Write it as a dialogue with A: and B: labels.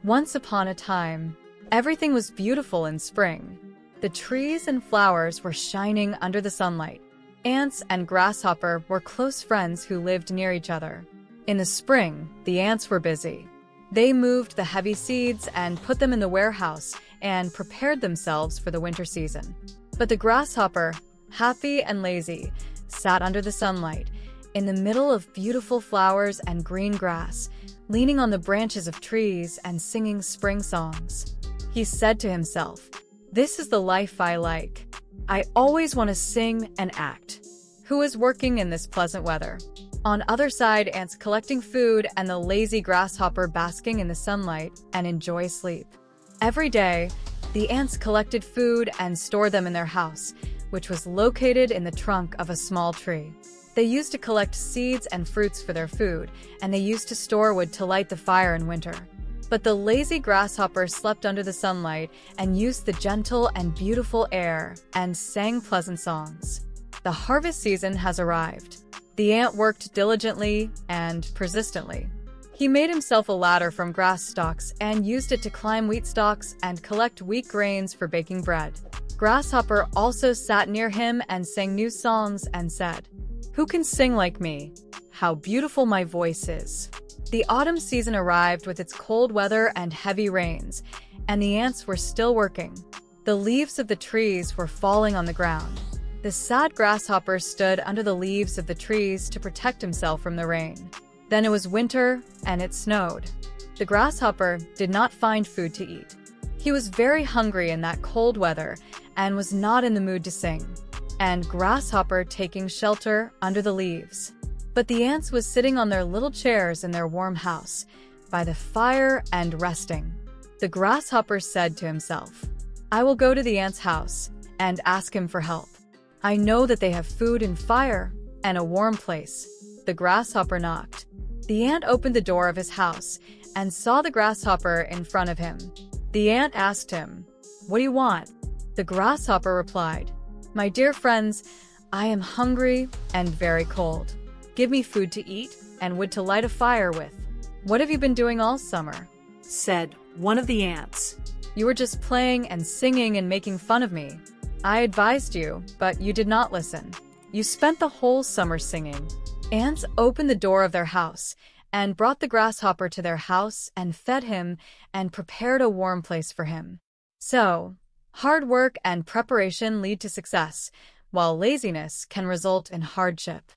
A: Once upon a time, everything was beautiful in spring. The trees and flowers were shining under the sunlight. Ants and Grasshopper were close friends who lived near each other. In the spring, the ants were busy. They moved the heavy seeds and put them in the warehouse and prepared themselves for the winter season. But the Grasshopper, happy and lazy, sat under the sunlight, in the middle of beautiful flowers and green grass, leaning on the branches of trees and singing spring songs. He said to himself, "This is the life I like. I always want to sing and act. Who is working in this pleasant weather?" On other side, ants collecting food and the lazy Grasshopper basking in the sunlight and enjoy sleep. Every day, the ants collected food and stored them in their house, which was located in the trunk of a small tree. They used to collect seeds and fruits for their food, and they used to store wood to light the fire in winter. But the lazy Grasshopper slept under the sunlight and used the gentle and beautiful air and sang pleasant songs. The harvest season has arrived. The ant worked diligently and persistently. He made himself a ladder from grass stalks and used it to climb wheat stalks and collect wheat grains for baking bread. Grasshopper also sat near him and sang new songs and said, "Who can sing like me? How beautiful my voice is." The autumn season arrived with its cold weather and heavy rains, and the ants were still working. The leaves of the trees were falling on the ground. The sad Grasshopper stood under the leaves of the trees to protect himself from the rain. Then it was winter, and it snowed. The Grasshopper did not find food to eat. He was very hungry in that cold weather and was not in the mood to sing. And Grasshopper taking shelter under the leaves. But the ants was sitting on their little chairs in their warm house, by the fire and resting. The Grasshopper said to himself, "I will go to the ant's house and ask him for help. I know that they have food and fire and a warm place." The Grasshopper knocked. The ant opened the door of his house and saw the Grasshopper in front of him. The ant asked him, "What do you want?" The Grasshopper replied, "My dear friends, I am hungry and very cold. Give me food to eat and wood to light a fire with." "What have you been doing all summer?"
B: said one of the ants.
A: "You were just playing and singing and making fun of me. I advised you, but you did not listen. You spent the whole summer singing." Ants opened the door of their house and brought the Grasshopper to their house and fed him and prepared a warm place for him. So, hard work and preparation lead to success, while laziness can result in hardship.